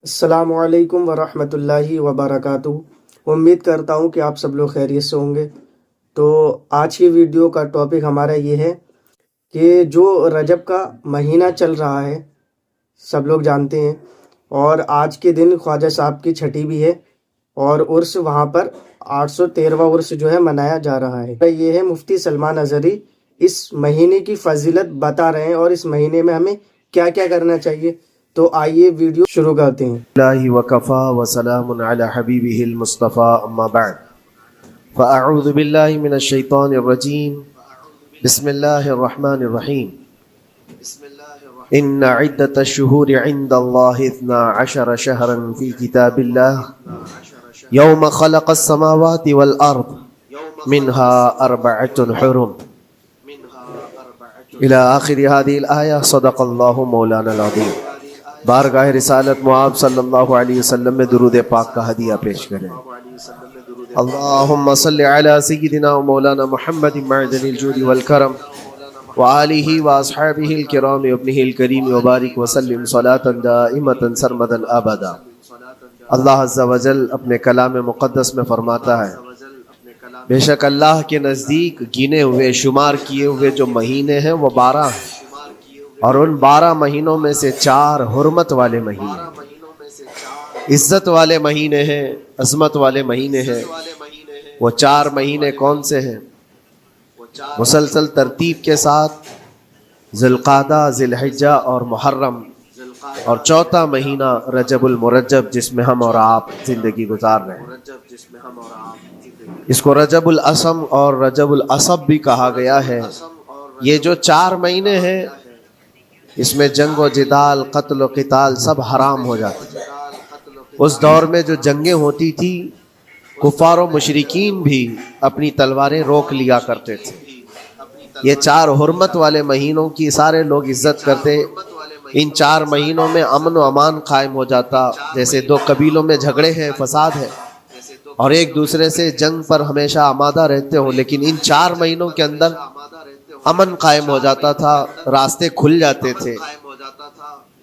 السلام علیکم ورحمۃ اللہ وبرکاتہ۔ امید کرتا ہوں کہ آپ سب لوگ خیریت سے ہوں گے۔ تو آج کی ویڈیو کا ٹاپک ہمارا یہ ہے کہ جو رجب کا مہینہ چل رہا ہے سب لوگ جانتے ہیں، اور آج کے دن خواجہ صاحب کی چھٹی بھی ہے اور عرس وہاں پر 813واں عرس جو ہے منایا جا رہا ہے۔ یہ ہے مفتی سلمان اظہری اس مہینے کی فضیلت بتا رہے ہیں اور اس مہینے میں ہمیں کیا کیا کرنا چاہیے۔ تو آئیے ویڈیو شروع کرتے ہیں۔ اللہ وکفا وسلام علی حبیبہ المصطفیٰ اما بعد فاعوذ باللہ من الشیطان الرجیم بسم اللہ الرحمن الرحیم ان عدت الشہور عند اللہ 12 شہرا فی کتاب اللہ یوم خلق السماوات والارض منها 4 حرم الى آخر هذه الآیہ صدق اللہ مولانا العظیم۔ بارگاہ رسالت معاب صلی اللہ علیہ وسلم میں درود پاک کا ہدیہ پیش کریں۔ اللہم صلی علی سیدنا و مولانا محمد معدن الجود والکرم وآلہ واصحابہ الکرام وابنہ الکریم وبارک وسلم صلاة دائمة سرمدا ابدا۔ اللہ عز و جل اپنے کلام مقدس میں فرماتا ہے، بے شک اللہ کے نزدیک گنے ہوئے شمار کیے ہوئے جو مہینے ہیں وہ 12 ہیں، اور ان 12 مہینوں میں سے 4 حرمت والے مہینے، عزت والے مہینے ہیں، عظمت والے مہینے ہیں۔ وہ 4 مہینے کون سے ہیں؟ مسلسل ترتیب کے ساتھ ذی القعدہ، ذی الحجہ اور محرم، اور 4تھا مہینہ رجب المرجب جس میں ہم اور آپ زندگی گزار رہے ہیں۔ اس کو رجب الاسم اور رجب العصب بھی کہا گیا ہے۔ یہ جو 4 مہینے ہیں اس میں جنگ و جدال، قتل و قتال سب حرام ہو جاتے ہیں۔ اس دور میں جو جنگیں ہوتی تھی کفار و مشرکین بھی اپنی تلواریں روک لیا کرتے تھے۔ یہ 4 حرمت والے مہینوں کی سارے لوگ عزت کرتے۔ ان 4 مہینوں میں امن و امان قائم ہو جاتا، جیسے 2 قبیلوں میں جھگڑے ہیں، فساد ہے اور ایک دوسرے سے جنگ پر ہمیشہ آمادہ رہتے ہو، لیکن ان 4 مہینوں کے اندر امن قائم ہو جاتا تھا، راستے کھل جاتے تھے۔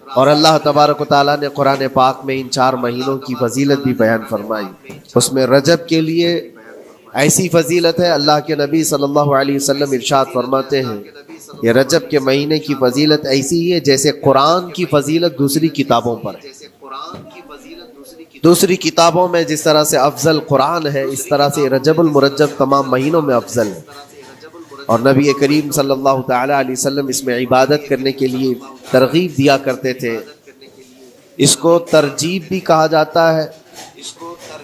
اور اللہ تبارک و تعالیٰ نے قرآن پاک میں ان 4 مہینوں کی فضیلت بھی بیان فرمائی۔ اس میں رجب کے لیے ایسی فضیلت ہے، اللہ کے نبی صلی اللہ علیہ وسلم ارشاد فرماتے ہیں یہ رجب کے مہینے کی فضیلت ایسی ہے جیسے قرآن کی فضیلت دوسری کتابوں پر ہے۔ دوسری کتابوں میں جس طرح سے افضل قرآن ہے، اس طرح سے رجب المرجب تمام مہینوں میں افضل ہے۔ اور نبی کریم صلی اللہ تعالی علیہ وسلم اس میں عبادت کرنے کے لیے ترغیب دیا کرتے تھے۔ اس کو ترجیب بھی کہا جاتا ہے،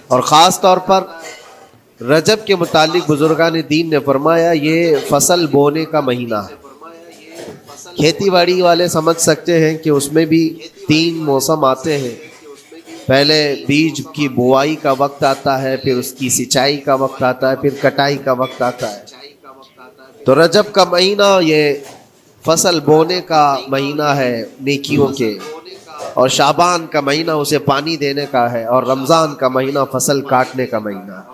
اور خاص طور پر رجب کے متعلق بزرگان دین نے فرمایا یہ فصل بونے کا مہینہ ہے۔ کھیتی باڑی والے سمجھ سکتے ہیں کہ اس میں بھی 3 موسم آتے ہیں۔ پہلے بیج کی بوائی کا وقت آتا ہے، پھر اس کی سینچائی کا وقت آتا ہے، پھر کٹائی کا وقت آتا ہے۔ تو رجب کا مہینہ یہ فصل بونے کا مہینہ ہے نیکیوں کے، اور شعبان کا مہینہ اسے پانی دینے کا ہے، اور رمضان کا مہینہ فصل کاٹنے کا مہینہ ہے۔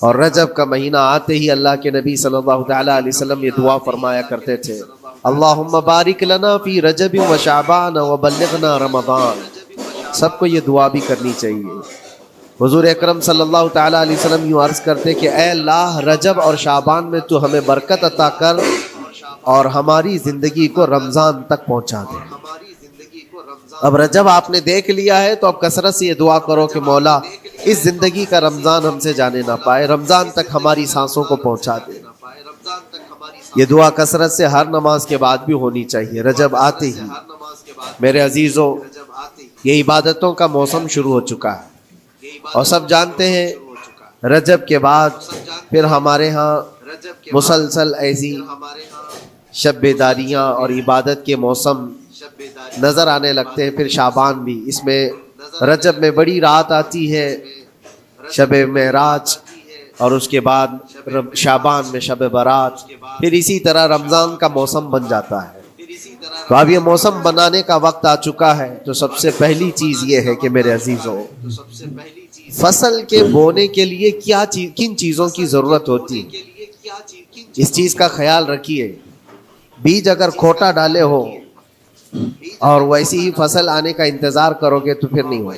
اور رجب کا مہینہ آتے ہی اللہ کے نبی صلی اللہ تعالی علیہ وسلم یہ دعا فرمایا کرتے تھے، اللہم بارک لنا فی رجب و شعبان و بلغنا رمضان۔ سب کو یہ دعا بھی کرنی چاہیے۔ حضور اکرم صلی اللہ تعالی علیہ وسلم یوں عرض کرتے کہ اے اللہ، رجب اور شعبان میں تو ہمیں برکت عطا کر اور ہماری زندگی کو رمضان تک پہنچا دے۔ اب رجب آپ نے دیکھ لیا ہے تو اب کثرت سے یہ دعا کرو کہ مولا اس زندگی کا رمضان ہم سے جانے نہ پائے، رمضان تک ہماری سانسوں کو پہنچا دے۔ یہ دعا کثرت سے ہر نماز کے بعد بھی ہونی چاہیے۔ رجب آتے ہی میرے عزیزوں یہ عبادتوں کا موسم شروع ہو چکا ہے، اور سب جانتے ہیں رجب کے بعد پھر ہمارے ہاں مسلسل ایسی شب بیداریاں اور عبادت کے موسم نظر آنے لگتے ہیں۔ پھر شعبان بھی، اس میں رجب میں بڑی رات آتی ہے، شب معراج، اور اس کے بعد شعبان میں شب برات، پھر اسی طرح رمضان کا موسم بن جاتا ہے۔ تو اب یہ موسم بنانے کا وقت آ چکا ہے۔ تو سب سے پہلی چیز یہ ہے کہ میرے عزیزوں، فصل کے بونے کے لیے کن چیزوں کی ضرورت ہوتی ہے، اس چیز کا خیال رکھیے۔ بیج اگر کھوٹا ڈالے ہو اور ویسی ہی فصل آنے کا انتظار کرو گے تو پھر نہیں ہوگا۔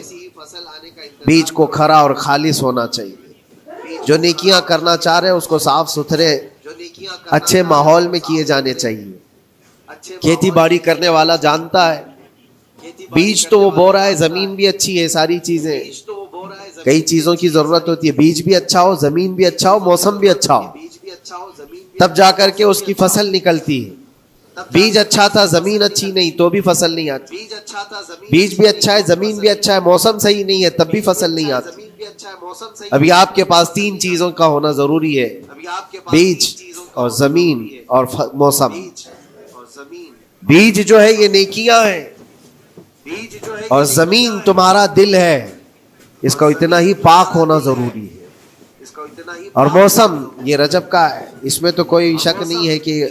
بیج کو کھرا اور خالص ہونا چاہیے۔ جو نیکیاں کرنا چاہ رہے ہیں اس کو صاف ستھرے اچھے ماحول میں کیے جانے چاہیے۔ کھیتی باڑی کرنے والا جانتا ہے بیج تو وہ بو رہا ہے، زمین بھی اچھی ہے، ساری چیزیں، کئی چیزوں کی ضرورت ہوتی ہے، بیج بھی اچھا ہو، زمین بھی اچھا ہو، موسم بھی اچھا ہو، تب جا کر کے اس کی فصل نکلتی ہے۔ بیج اچھا تھا، زمین اچھی نہیں تو بھی فصل نہیں آتی۔ بیج بھی اچھا ہے، زمین بھی اچھا ہے، موسم صحیح نہیں ہے تب بھی فصل نہیں آتی۔ ابھی آپ کے پاس تین چیزوں کا ہونا ضروری ہے، بیج اور زمین اور موسم۔ بیج جو ہے یہ نیکیاں ہیں، اور زمین تمہارا دل ہے، اس کا اتنا ہی پاک ہونا ضروری ہے۔ اور موسم یہ رجب کا ہے، اس میں تو کوئی شک نہیں ہے کہ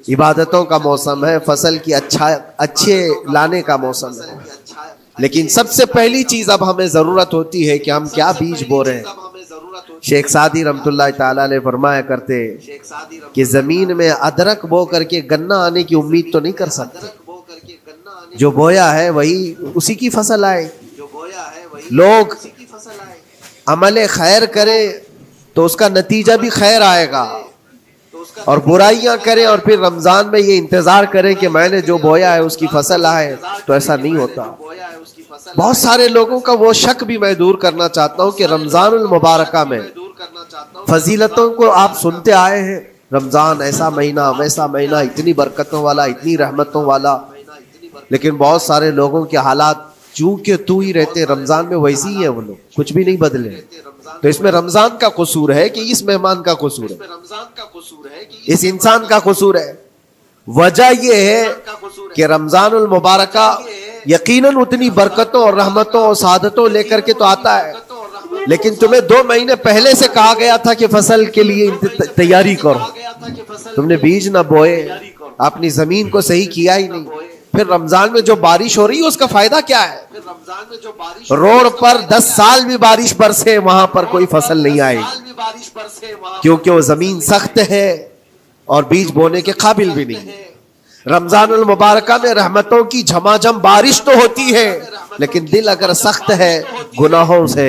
عبادتوں کا موسم ہے، فصل کی اچھے لانے کا موسم ہے۔ لیکن سب سے پہلی چیز اب ہمیں ضرورت ہوتی ہے کہ ہم کیا بیج بو رہے ہیں۔ شیخ سعدی رحمۃ اللہ تعالیٰ علیہ فرمایا کرتے کہ زمین میں ادرک بو کر کے گنا آنے کی امید تو نہیں کر سکتے، جو بویا ہے وہی اسی کی فصل آئے۔ لوگ عمل خیر کریں تو اس کا نتیجہ بھی خیر آئے گا، اور برائیاں کریں اور پھر رمضان میں یہ انتظار کریں کہ میں نے جو بویا ہے اس کی فصل آئے، تو ایسا نہیں ہوتا۔ بہت سارے لوگوں کا وہ شک بھی میں دور کرنا چاہتا ہوں کہ رمضان المبارکہ میں فضیلتوں کو آپ سنتے آئے ہیں، رمضان ایسا مہینہ ویسا مہینہ، اتنی برکتوں والا، اتنی رحمتوں والا، لیکن بہت سارے لوگوں کے حالات چونکہ تو ہی رہتے رمضان میں ویسی ہی ہیں، وہ لوگ کچھ بھی نہیں بدلے۔ تو اس میں رمضان کا قصور ہے کہ اس مہمان کا قصور ہے، اس انسان کا قصور ہے؟ وجہ یہ ہے کہ رمضان المبارکہ یقیناً اتنی برکتوں اور رحمتوں اور سعادتوں لے کر کے تو آتا ہے، لیکن تمہیں 2 مہینے پہلے سے کہا گیا تھا کہ فصل کے لیے تیاری کرو، تم نے بیج نہ بوئے، اپنی زمین کو صحیح کیا ہی نہیں، پھر رمضان میں جو بارش ہو رہی ہے اس کا فائدہ کیا ہے؟ روڈ پر 10 سال بھی بارش برسے وہاں پر کوئی فصل نہیں آئے، کیونکہ وہ زمین سخت ہے اور بیج بونے کے قابل بھی نہیں۔ رمضان المبارکہ میں رحمتوں کی جھماجھم بارش تو ہوتی ہے، لیکن دل اگر سخت ہے گناہوں سے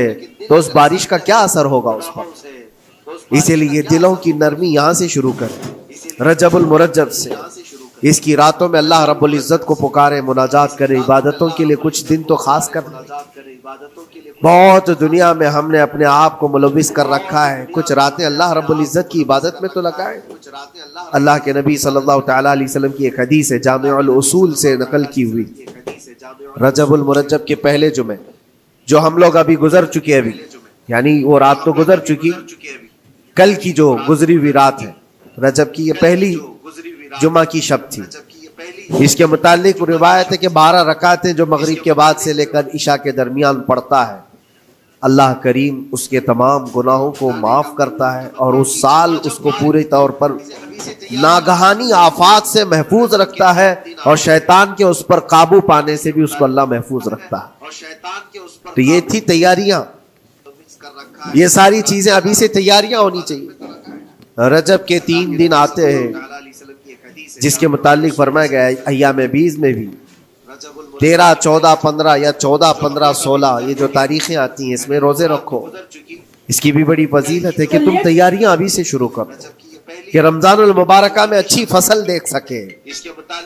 تو اس بارش کا کیا اثر ہوگا اس پر؟ اسی لیے دلوں کی نرمی یہاں سے شروع کریں، رجب المرجب سے۔ اس کی راتوں میں اللہ رب العزت کو پکارے، مناجات کرے، عبادتوں کے لیے کچھ دن تو خاص کر لیں۔ بہت دنیا میں ہم نے اپنے آپ کو ملوث کر رکھا ہے، کچھ راتیں اللہ رب العزت کی عبادت میں تو لگائے۔ اللہ کے نبی صلی اللہ تعالیٰ علیہ وسلم کی ایک حدیث ہے، جامع الاصول سے نقل کی ہوئی، رجب المرجب کے پہلے جمعے جو ہم لوگ ابھی گزر چکے، ابھی یعنی وہ رات تو گزر چکی، کل کی جو گزری ہوئی رات ہے رجب کی، یہ پہلی جمعہ کی شب تھی۔ اس کے متعلق روایت ہے کہ 12 رکعتیں جو مغرب کے بعد سے لے کر عشاء کے درمیان پڑھتا ہے، اللہ کریم اس کے تمام گناہوں کو معاف کرتا ہے، اور اس سال اس کو پورے طور پر ناگہانی آفات سے محفوظ رکھتا ہے، اور شیطان کے اس پر قابو پانے سے بھی اس کو اللہ محفوظ رکھتا ہے۔ تو یہ تھی تیاریاں، یہ ساری چیزیں ابھی سے تیاریاں ہونی چاہیے۔ رجب کے 3 دن آتے ہیں جس کے متعلق فرمایا گیا ہے ایام بیز میں بھی 13، 14، 15 یا 14، 15، 16 یہ جو تاریخیں آتی ہیں اس میں روزے رکھو۔ اس کی بھی بڑی فضیلت ہے کہ تم تیاریاں ابھی سے شروع کرو کہ رمضان المبارکہ میں اچھی فصل دیکھ سکے،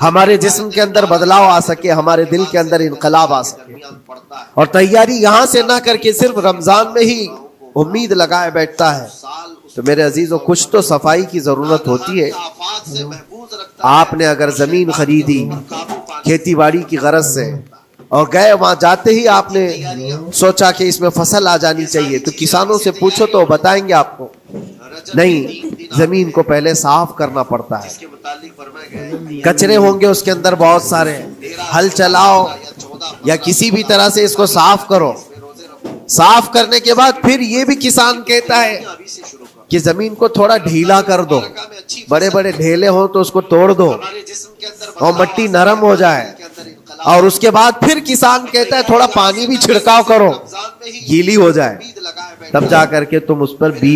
ہمارے جسم کے اندر بدلاؤ آ سکے، ہمارے دل کے اندر انقلاب آ سکے۔ اور تیاری یہاں سے نہ کر کے صرف رمضان میں ہی امید لگائے بیٹھتا ہے تو میرے عزیزوں کچھ تو صفائی کی ضرورت ہوتی ہے۔ آپ نے اگر زمین خریدی کھیتی باڑی کی غرض سے اور گئے، وہاں جاتے ہی آپ نے سوچا کہ اس میں فصل آ جانی چاہیے، تو کسانوں سے پوچھو تو بتائیں گے آپ کو نہیں، زمین کو پہلے صاف کرنا پڑتا ہے، کچرے ہوں گے اس کے اندر بہت سارے، ہل چلاؤ یا کسی بھی طرح سے اس کو صاف کرو۔ صاف کرنے کے بعد پھر یہ بھی کسان کہتا ہے کہ زمین کو تھوڑا ڈھیلا کر دو، بڑے بڑے ڈھیلے ہوں تو اس کو توڑ دو اور مٹی نرم ہو جائے، اور اس کے بعد پھر کسان کہتا ہے تھوڑا پانی بھی چھڑکاؤ کرو، گیلی ہو جائے، تب جا کر کے تم اس پر بیج